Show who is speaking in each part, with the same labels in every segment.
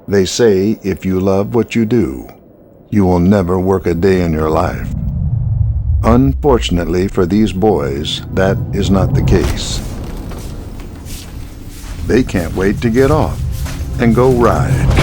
Speaker 1: They say if you love what you do, you will never work a day in your life. Unfortunately for these boys, that is not the case. They can't wait to get off and go ride.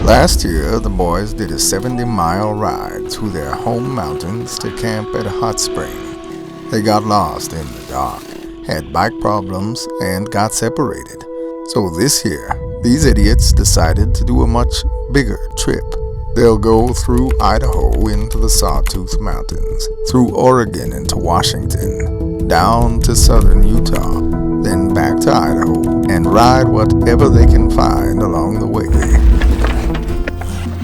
Speaker 2: Last year, the boys did a 70-mile ride through their home mountains to camp at a hot spring. They got lost in the dark, had bike problems, and got separated. So this year, these idiots decided to do a much bigger trip. They'll go through Idaho into the Sawtooth Mountains, through Oregon into Washington, down to southern Utah, then back to Idaho, and ride whatever they can find along the way.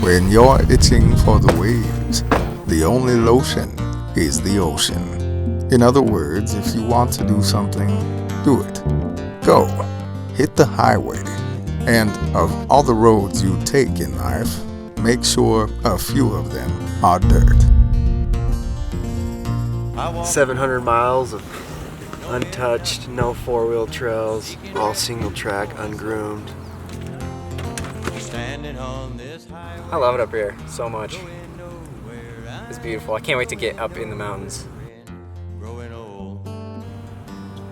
Speaker 2: When you're itching for the waves, the only lotion is the ocean. In other words, if you want to do something, do it. Go. Hit the highway. And of all the roads you take in life, make sure a few of them are dirt.
Speaker 3: 700 miles of untouched, no four-wheel trails, all single track, ungroomed.
Speaker 4: I love it up here so much. It's beautiful. I can't wait to get up in the mountains.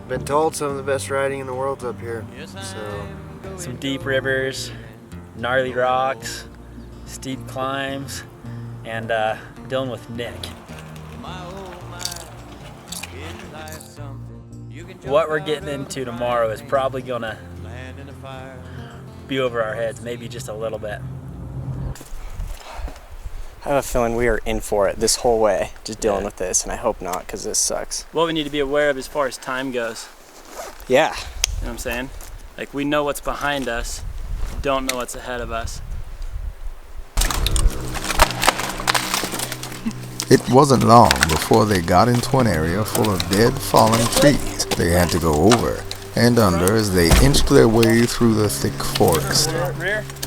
Speaker 3: Been told some of the best riding in the world's up here. So
Speaker 5: some deep rivers, gnarly rocks, steep climbs, and dealing with Nick. What we're getting into tomorrow is probably gonna be over our heads, maybe just a little bit.
Speaker 6: I have a feeling we are in for it this whole way, just dealing with this, and I hope not, because this sucks.
Speaker 5: What we need to be aware of as far as time goes.
Speaker 6: Yeah.
Speaker 5: You know what I'm saying? Like, we know what's behind us, don't know what's ahead of us.
Speaker 2: It wasn't long before they got into an area full of dead, fallen trees they had to go over and under as they inched their way through the thick forest.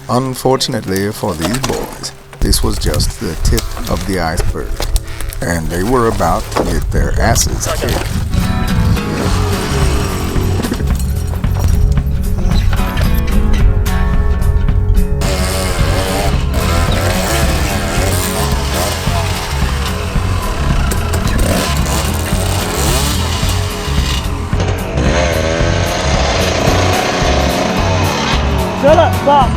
Speaker 2: Unfortunately for these boys, this was just the tip of the iceberg, and they were about to get their asses kicked.
Speaker 5: Shut up, stop!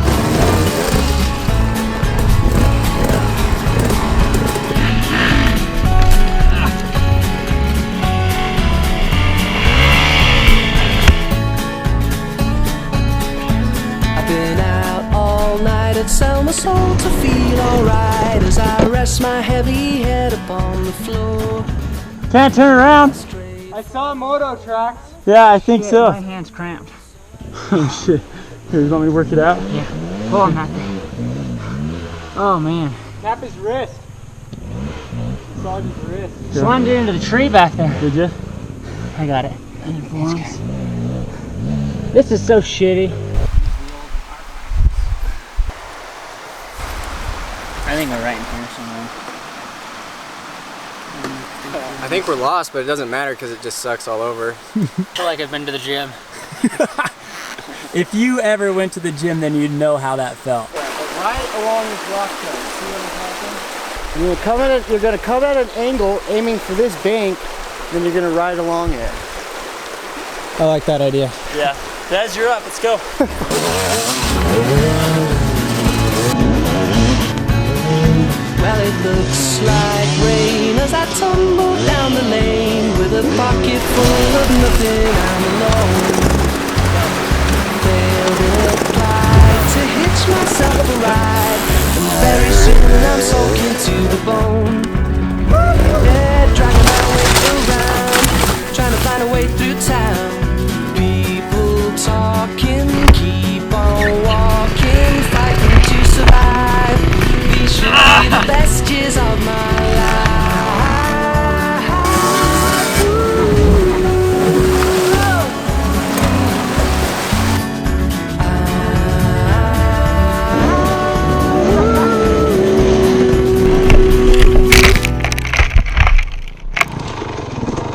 Speaker 7: I've been out all night at sell my soul to feel alright as I rest my heavy head upon the floor.
Speaker 5: Can't turn around.
Speaker 4: I saw Moto tracks.
Speaker 5: Yeah, I think so.
Speaker 4: My hand's cramped.
Speaker 5: Oh shit. Here, you want me to work it out?
Speaker 4: Yeah. Hold on, Matt. Oh man.
Speaker 5: Snap his wrist. Massage his wrist.
Speaker 4: Slammed it into the tree back there.
Speaker 5: Did you?
Speaker 4: I got it. This is so shitty. I think we're right in here somewhere.
Speaker 6: I think we're lost, but it doesn't matter because it just sucks all over.
Speaker 4: I feel like I've been to the gym.
Speaker 5: If you ever went to the gym, then you'd know how that felt.
Speaker 3: right along this rock cut. See what I'm talking?
Speaker 8: You're gonna come at an angle, aiming for this bank, then you're gonna ride along it.
Speaker 5: I like that idea. Yeah. Des, you're up. Let's go.
Speaker 7: Well, it looks like rain as I tumble down the lane with a pocket full of nothing. I'm alone. Failed in a flight to hitch myself a ride, and very soon I'm soaking to the bone. Yeah, dragging my way around, trying to find find a way through town. People talking, keep on walking, fighting to survive. These should be the best years of my life.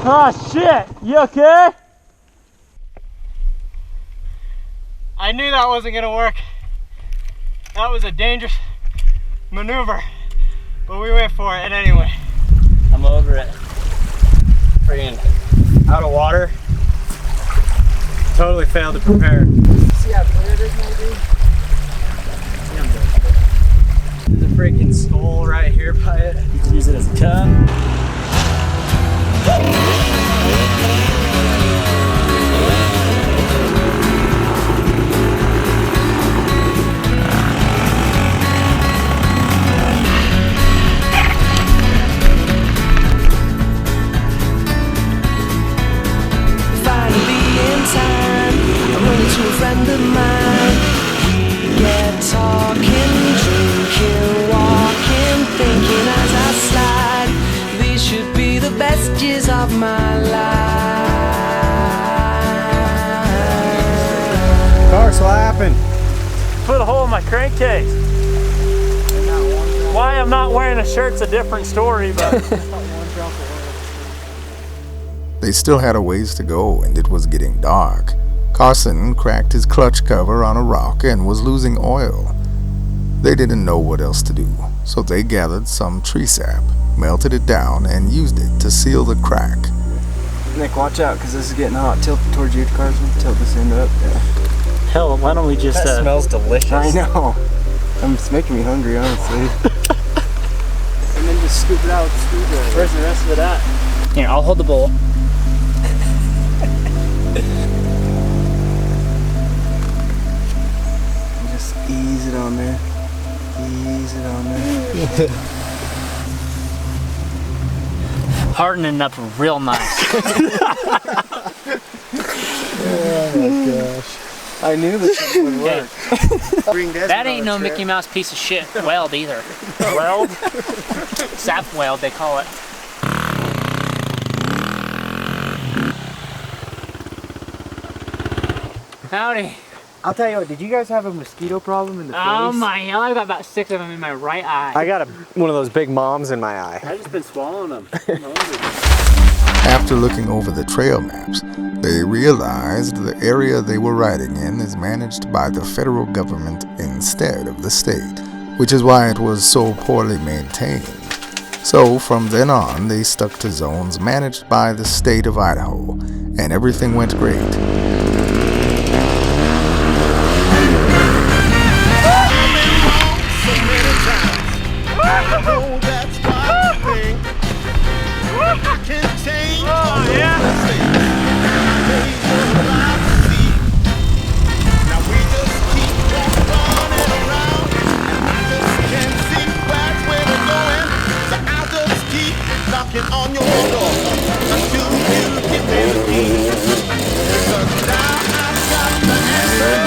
Speaker 5: Oh shit, you okay? I knew that wasn't gonna work. That was a dangerous maneuver, but we went for it anyway. I'm over it. Friggin' out of water. Totally failed to prepare.
Speaker 8: See how clear this may be?
Speaker 5: There's a freaking skull right here by it. You can use it as a cup.
Speaker 7: Finally in time, I'm running to a friend of mine. We get talking, drinking, walking, thinking as I slide. These should be the best years of my life.
Speaker 8: Cars, what happened?
Speaker 5: Put a hole in my crankcase. Why I'm not wearing a shirt's a different story, but
Speaker 2: They still had a ways to go, and it was getting dark. Carson cracked his clutch cover on a rock and was losing oil. They didn't know what else to do, so they gathered some tree sap, melted it down, and used it to seal the crack.
Speaker 8: Nick, watch out, because this is getting hot. Tilt towards you, Carson. Tilt this end up. Yeah.
Speaker 5: hell, why don't we just
Speaker 8: That
Speaker 5: smells delicious.
Speaker 8: I know. It's making me hungry, honestly. And then just scoop it out with the screwdriver.
Speaker 5: Where's the rest of it at? Here, I'll hold the bowl.
Speaker 8: Just ease it on there. Ease it on there.
Speaker 5: Hardening up real nice.
Speaker 8: Oh my gosh. I knew this would work.
Speaker 5: That ain't no Mickey Mouse piece of shit weld either. Weld? Sap weld, they call it. Howdy.
Speaker 8: I'll tell you what, did you guys have a mosquito problem in the face?
Speaker 5: Oh my hell, I've got about 6 of them in my right eye.
Speaker 6: I got one of those big moms in my eye.
Speaker 5: I've just been swallowing them.
Speaker 2: After looking over the trail maps, they realized the area they were riding in is managed by the federal government instead of the state, which is why it was so poorly maintained. So from then on, they stuck to zones managed by the state of Idaho, and everything went great.
Speaker 9: On your door until you get me the keys. Because now I've got the answer.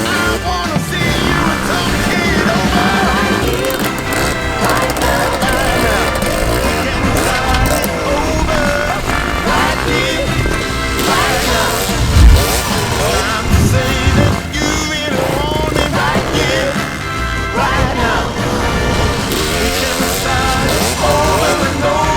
Speaker 9: I wanna see you talk it over. Right now, we can start it over. Right here, right now. I'm saying if you really want it right here, right now. We can start it over and over.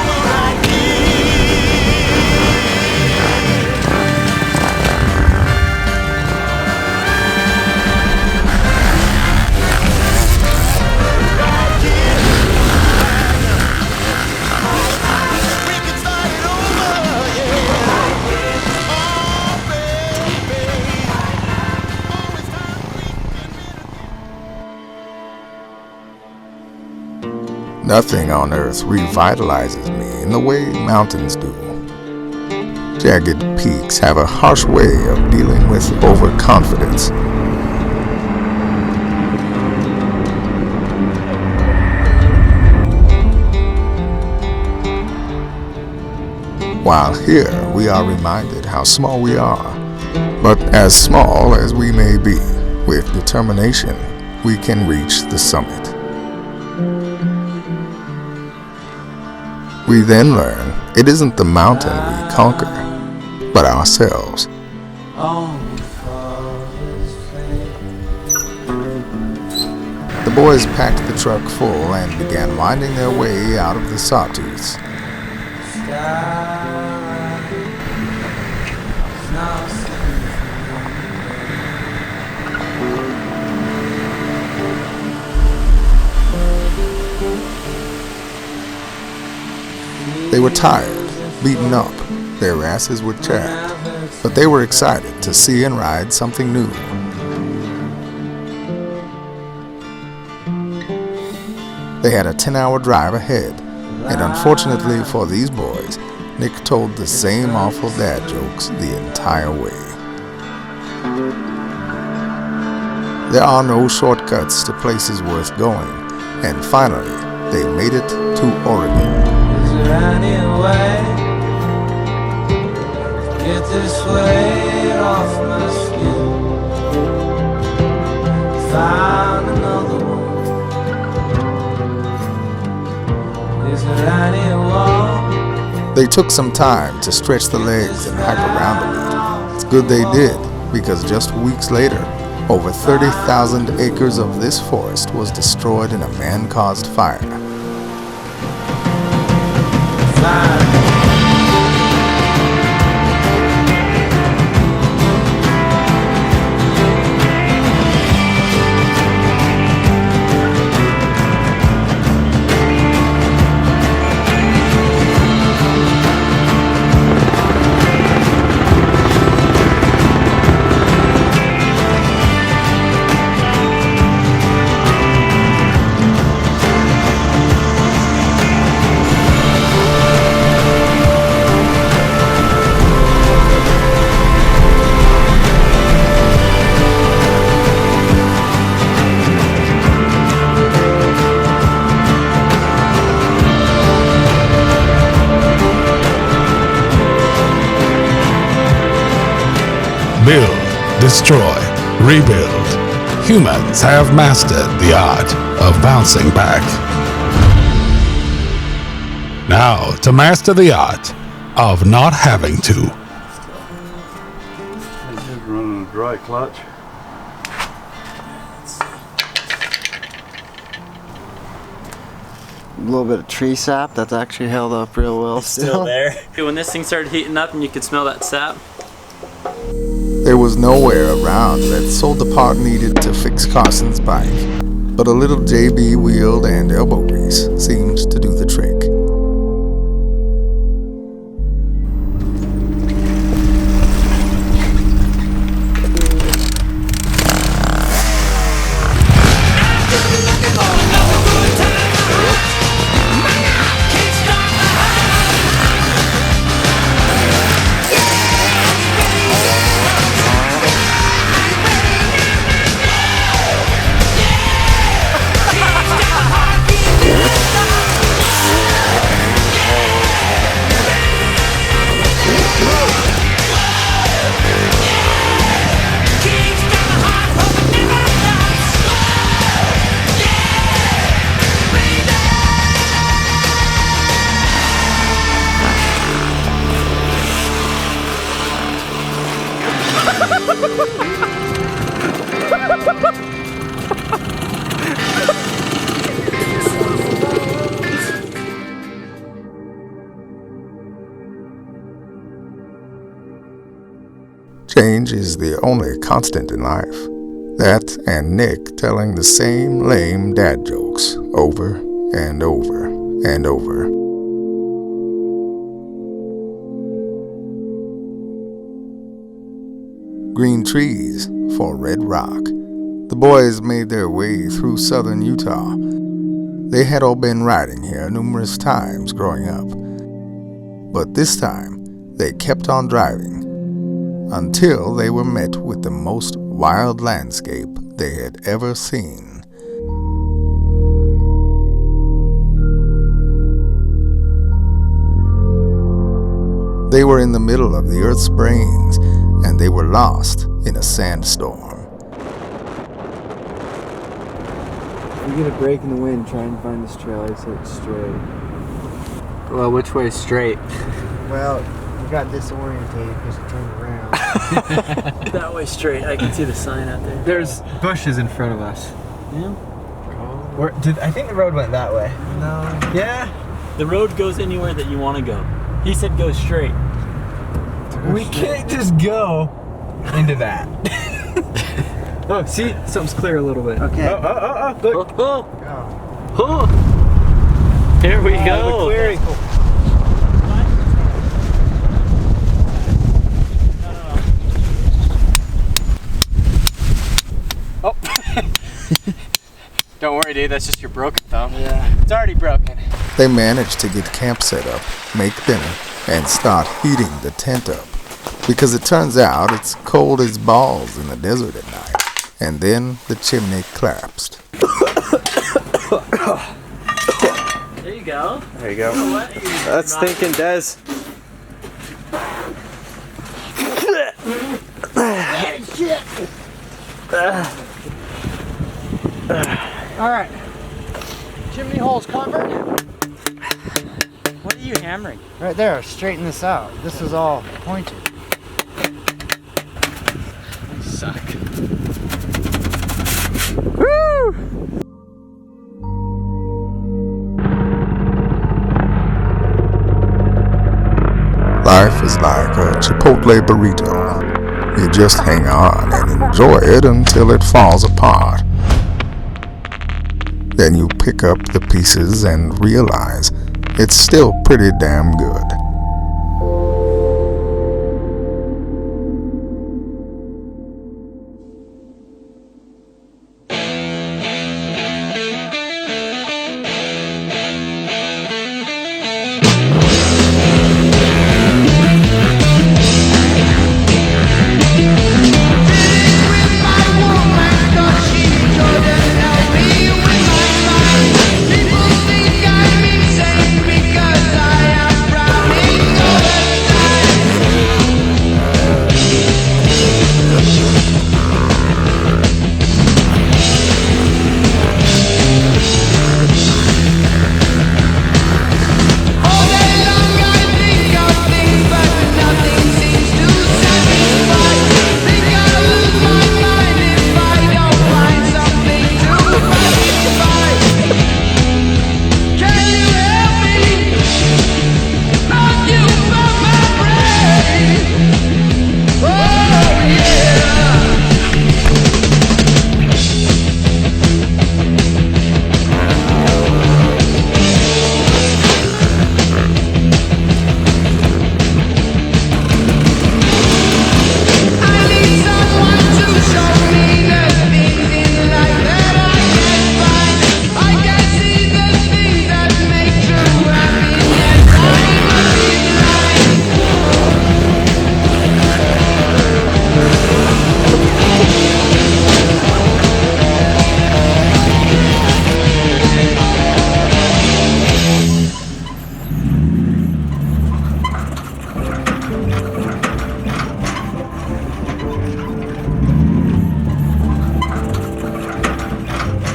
Speaker 2: Nothing on earth revitalizes me in the way mountains do. Jagged peaks have a harsh way of dealing with overconfidence. while here we are reminded how small we are. But as small as we may be, with determination, we can reach the summit. We then learn it isn't the mountain we conquer, but ourselves. The boys packed the truck full and began winding their way out of the sawtooths. They were tired, beaten up, their asses were chapped, but they were excited to see and ride something new. They had a 10-hour drive ahead, and unfortunately for these boys, Nick told the same awful dad jokes the entire way. There are no shortcuts to places worth going, and finally, they made it to Oregon.
Speaker 7: Any way get this weight off my skin? Find another one. Is there any one?
Speaker 2: They took some time to stretch the legs and hike around a bit. It's good they did, because just weeks later, over 30,000 acres of this forest was destroyed in a man-caused fire.
Speaker 10: Build, destroy, rebuild. Humans have mastered the art of bouncing back. Now, to master the art of not having to.
Speaker 1: Just running a dry clutch.
Speaker 8: A little bit of tree sap that's actually held up real well
Speaker 6: Still there. When this thing started heating up and you could smell that sap.
Speaker 2: There was nowhere around that sold the part needed to fix Carson's bike, but a little JB wheel and elbow grease seemed to do the trick. Change is the only constant in life. That and Nick telling the same lame dad jokes over and over and over. Green trees for red rock. The boys made their way through southern Utah. They had all been riding here numerous times growing up. But this time, they kept on driving until they were met with the most wild landscape they had ever seen. They were in the middle of the Earth's brains, and they were lost in a sandstorm.
Speaker 8: If we get a break in the wind, try and find this trail. I said it's straight.
Speaker 5: Well, which way is straight?
Speaker 8: Well, we got disorientated because we turned around.
Speaker 5: That way straight. I can see the sign out there. There's bushes in front of us.
Speaker 8: Yeah.
Speaker 5: I think the road went that way.
Speaker 8: No.
Speaker 5: Yeah?
Speaker 11: The road goes anywhere that you want to go. He said go straight.
Speaker 5: We can't just go into that. Oh, see? Something's clear a little bit.
Speaker 8: Okay.
Speaker 5: Oh, look.
Speaker 11: Oh. Here we go.
Speaker 5: The clearing. Oh. Don't worry, dude. That's just your broken thumb.
Speaker 8: Yeah.
Speaker 5: It's already broken.
Speaker 2: They managed to get camp set up, make dinner, and start heating the tent up. Because it turns out it's cold as balls in the desert at night. And then the chimney collapsed.
Speaker 11: There you go.
Speaker 5: There you go. That's thinking, Des.
Speaker 8: All right. Chimney hole's covered.
Speaker 11: What are you hammering?
Speaker 8: Right there. Straighten this out. This is all pointed.
Speaker 11: Suck.
Speaker 5: Woo!
Speaker 2: Life is like a Chipotle burrito. You just hang on and enjoy it until it falls apart. Then you pick up the pieces and realize it's still pretty damn good.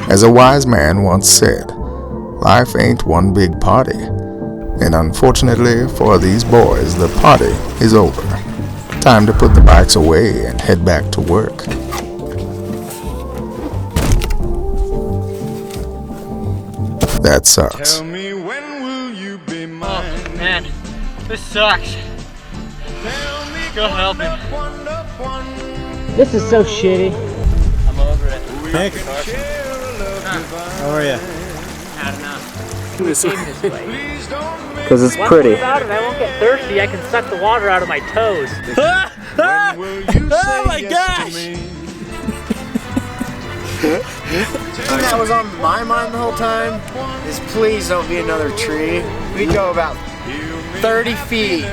Speaker 2: As a wise man once said, life ain't one big party. And unfortunately for these boys, the party is over. Time to put the bikes away and head back to work. That sucks.
Speaker 9: Tell me when will you be mine?
Speaker 5: Oh, man. This sucks. Go help him.
Speaker 11: This is so shitty. I'm over it.
Speaker 5: Nick. How are you?
Speaker 11: I don't know.
Speaker 5: This way.
Speaker 8: Because it's
Speaker 11: One
Speaker 8: pretty.
Speaker 11: thing about it, I won't get thirsty. I can suck the water out of my toes.
Speaker 9: Oh
Speaker 11: my gosh!
Speaker 8: The thing that was on my mind the whole time is please don't be another tree. We go about 30 feet.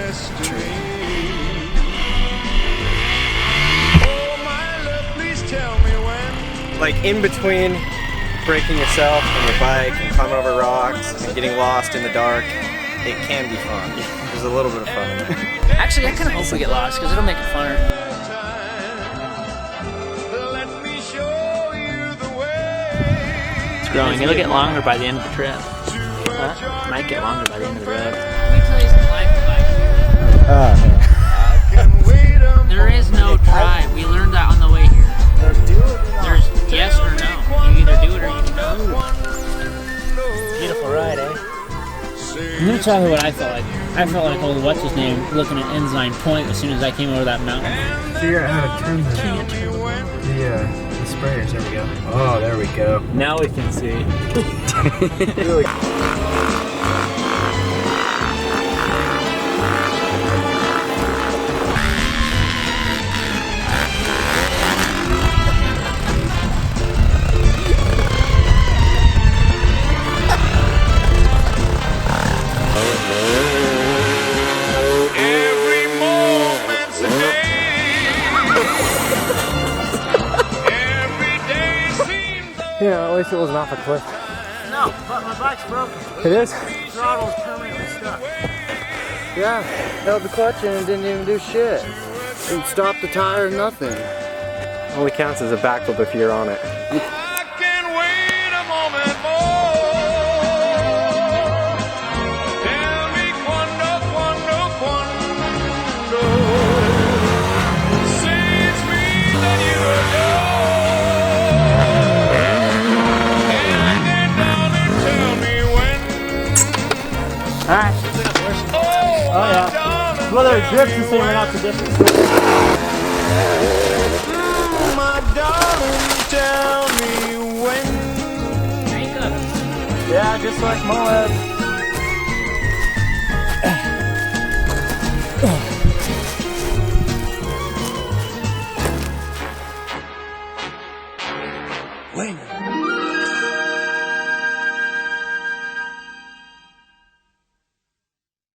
Speaker 5: Like in between breaking yourself and your bike and climbing over rocks and getting lost in the dark, it can be fun. There's
Speaker 3: there's a little bit of fun in it.
Speaker 11: Actually, I kind of hope we get lost because it'll make it funner. It's growing. It'll get longer by the end of the trip. Huh? Might get longer by the end of the road. Let me tell you some life advice. There is no try. We learned that on the way here. There's yes or no. You either do it or you don't. Beautiful ride, eh? I'm gonna tell you what I felt like. I felt like old what's his name looking at Ensign Point as soon as I came over that mountain.
Speaker 3: Figure out how to turn the sprayers. There we go. Oh, there we go.
Speaker 11: Now we can see.
Speaker 3: Yeah, at least it wasn't off a cliff.
Speaker 11: No, but my bike's broken.
Speaker 3: It is?
Speaker 11: The throttle is permanently stuck.
Speaker 8: Yeah, held the clutch in and didn't even do shit. Didn't stop the tire, nothing.
Speaker 3: Only counts as a backflip if you're on it.
Speaker 9: I can wait a moment more. Tell me quando. Say it's me that you adore.
Speaker 11: Alright. Oh yeah. Whether it drifts the same or not, the distance.
Speaker 9: My darling, tell me when.
Speaker 11: Yeah, just like Moab.
Speaker 7: Wait a minute.